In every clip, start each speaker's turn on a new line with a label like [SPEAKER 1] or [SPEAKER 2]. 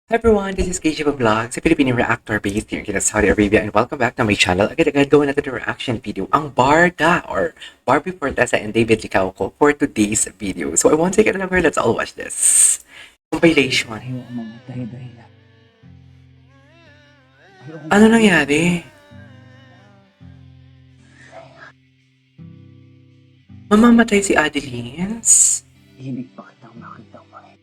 [SPEAKER 1] Hi everyone, this is KJ Vlogs, a Filipino reactor based here in Saudi Arabia, and welcome back to my channel. Agad-agad gawin natin the reaction video, ang Barda or Barbie Fortesa and David Licauco for today's video. So I won't take it longer, let's all watch this. Compilation.
[SPEAKER 2] Ayaw ang mga dahi-dahilan.
[SPEAKER 1] Ano nangyari? Mamamatay si Adelines?
[SPEAKER 2] Hilig pa kitang makita mo eh.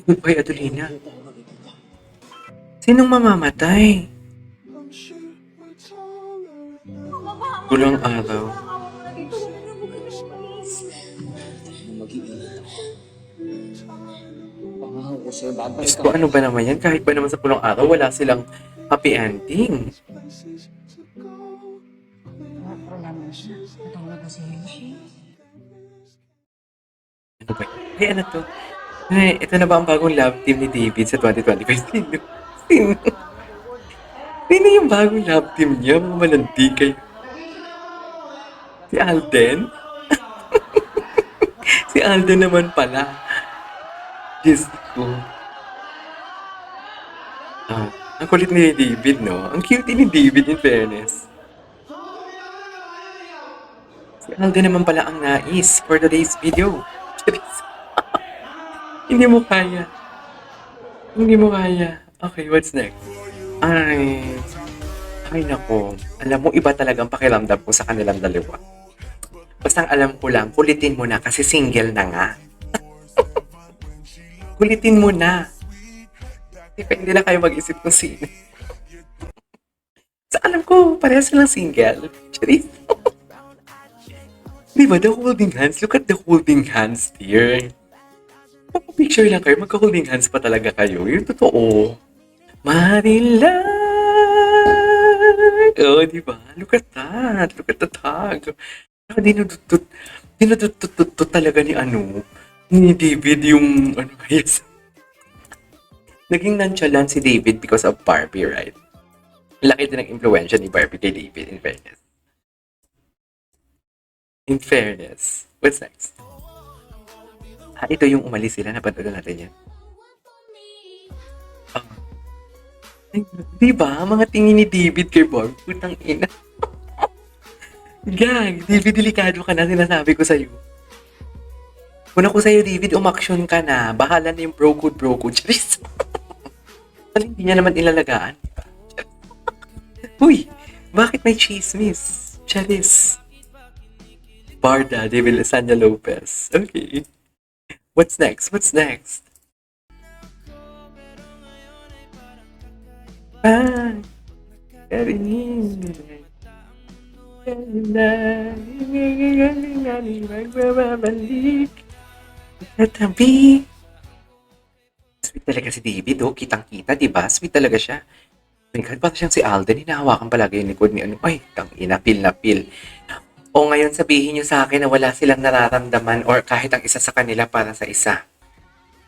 [SPEAKER 1] Goodbye, Adelina. Sinong mamamatay? Gulang araw.
[SPEAKER 2] Mag-iingat ako. Pangako ko sa'yo, babalik
[SPEAKER 1] Diyos ko, ano ba naman yan? Kahit ba naman sa pulang araw, wala silang happy ending.
[SPEAKER 3] Wala mo siya. Natulog na si Hershey.
[SPEAKER 1] Ano ba? Ay, ano to? Ay, ito na ba ang bagong love team ni David sa 2025? Sino? Sino? Sino yung bagong love team niya? Mga malandi kayo. Si Alden? Si Alden naman pala. Diyos ko. Ang kulit ni David, no? Ang cute ni David, in fairness. Si Alden naman pala ang nais for today's video. Hindi mo kaya. Hindi mo kaya. Okay, what's next? Ay nako. Alam mo, iba talagang pakiramdam ko sa kanilang dalawa. Basta alam ko lang, kulitin mo na kasi single na nga. Kulitin mo na. Hindi na kayo mag-isip kung sino. Sa alam ko, parehas silang single. Charis. Diba, the holding hands? Look at the holding hands dear. Picture lang kayo, magka-holding hands pa talaga kayo. Yung totoo. Marilan! Oh, diba? Look at that. Look at the tag. Dinudutut talaga ni ni David yung, yes. Naging nonchalant si David because of Barbie, right? Laki din ang impluensya ni Barbie kay David, in fairness. In fairness. What's next? Ito yung umalis sila. Napanood natin yan. Diba? Mga tingin ni David kay Bob. Putang ina. Gag, David, delikado ka na. Sinasabi ko sa'yo. Kung ako sa'yo, David, umaksyon ka na. Bahala na yung bro code. Charis. Hindi niya naman ilalagaan. Uy, bakit may chismis? Charis. Barda, David Lasagna Lopez. Okay. What's next? Magbabalik. Tatabi. Sweet talaga si David, oh. Kitang-kita, diba? Sweet talaga siya. Oh my God, parang siyang si Alden. Hinahawakan palagi yung likod ni Ay, tangina, pil na pil. O ngayon sabihin niyo sa akin na wala silang nararamdaman or kahit ang isa sa kanila para sa isa.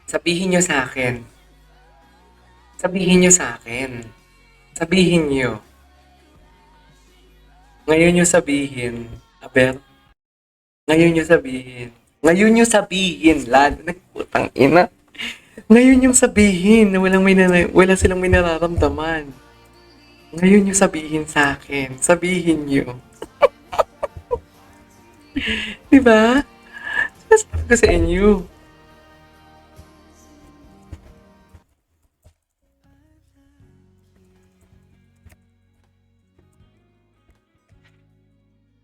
[SPEAKER 1] Sabihin niyo sa akin. Sabihin niyo sa akin. Sabihin niyo. Ngayon niyo sabihin. Aber. Ngayon niyo sabihin. Ngayon niyo sabihin, lad. Putang ina. Ngayon yung sabihin na wala silang may nararamdaman. Ngayon niyo sabihin sa akin. Sabihin niyo. Diba? Sinasabi ko sa inyo.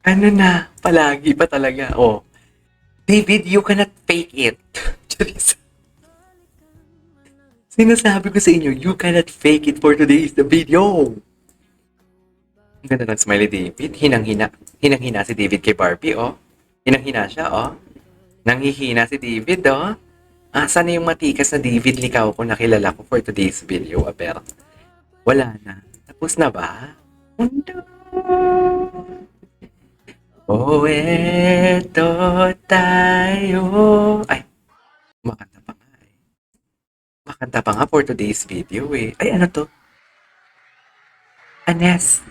[SPEAKER 1] Ano na, palagi pa talaga. Oh. David, you cannot fake it. Charis. Sinasabi ko sa inyo, you cannot fake it for today's video. Ang ganda ng smiley David. Hinang-hina si David kay Barbie, oh. Hinang-hina siya, oh. Nanghihina si David, oh. Asa na yung matikas na David Licauco na kilala ko for today's video, aber? Wala na. Tapos na ba? Oh, eto tayo. Ay, makanta pa nga eh. Makanta pa nga for today's video eh. Ay, ano to? Anes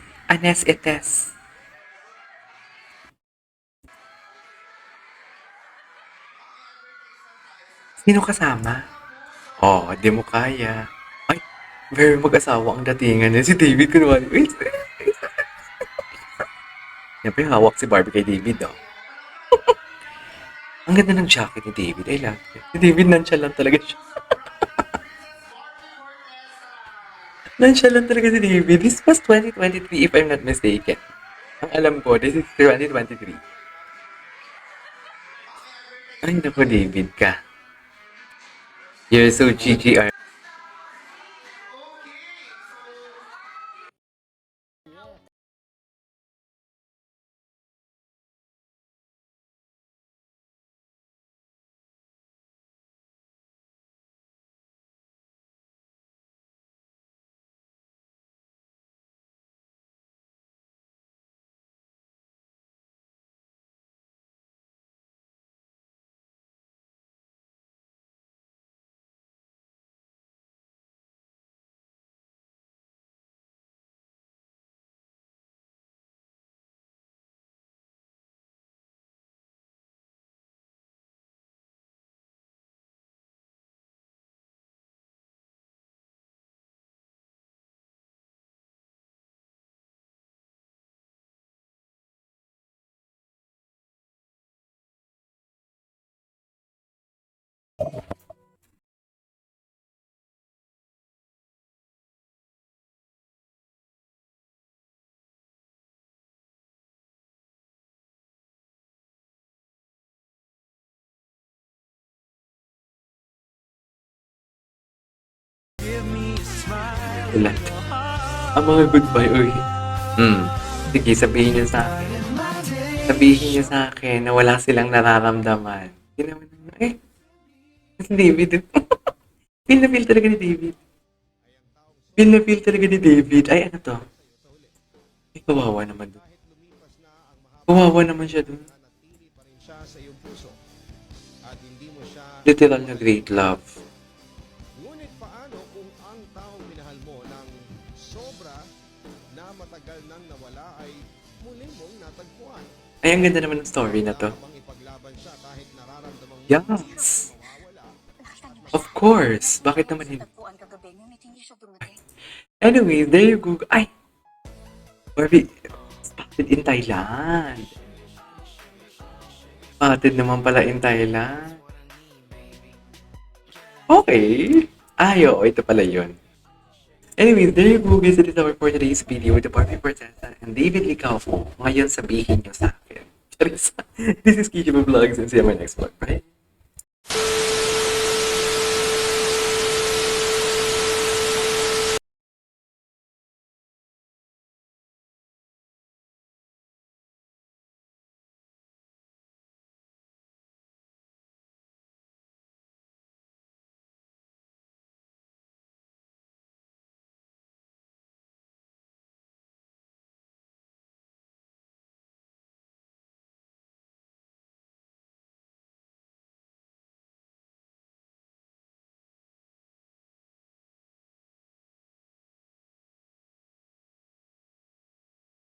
[SPEAKER 1] Etes. Si Sino kasama? Oh, di mo kaya. Ay, very mag-asawa ang datingan niya. Si David kunwari. Uy, yan pa yung hawak si Barbie kay David, oh. Ang ganda ng jacket ni David. I love it. Si David, nonchalant talaga siya. Nonchalant talaga si David. This was 2023 if I'm not mistaken. Ang alam ko, this is 2023. Ay, naku, David ka. You're so GGR. Lahat. Ang mga goodbye, uy. Sige, sabihin niyo sa akin. Sabihin niyo sa akin na wala silang nararamdaman. Hindi naman, si David. Feel na feel talaga ni David. Feel na feel talaga ni David. Ay, ano to? Ay, kawawa naman doon. Kawawa naman siya doon. Literal na great love.
[SPEAKER 4] Ngunit paano kung ang taong minahal mo ng sobra na matagal nang nawala ay muli mong natagpuan?
[SPEAKER 1] Ay, ang ganda naman ng story na to.
[SPEAKER 4] Habang ipaglaban siya kahit nararamdaman mo
[SPEAKER 1] Yes.
[SPEAKER 4] mawawala.
[SPEAKER 3] Nakita niyo ba
[SPEAKER 1] Of course. Bakit naman hindi?
[SPEAKER 3] Tagpuan kagabi, ngunit hindi siya dumating.
[SPEAKER 1] Anyway, there you go. Ay! Barbie, spotted in Thailand. Spotted naman pala in Thailand. Okay. Ay, oo, ito pala yun. Anyway, there you go guys. It is our for today's video with the Barbie Princesa and David Licao. Ngayon, sabihin nyo sa akin. This is Kiki Vlogs and see you on my next vlog, right?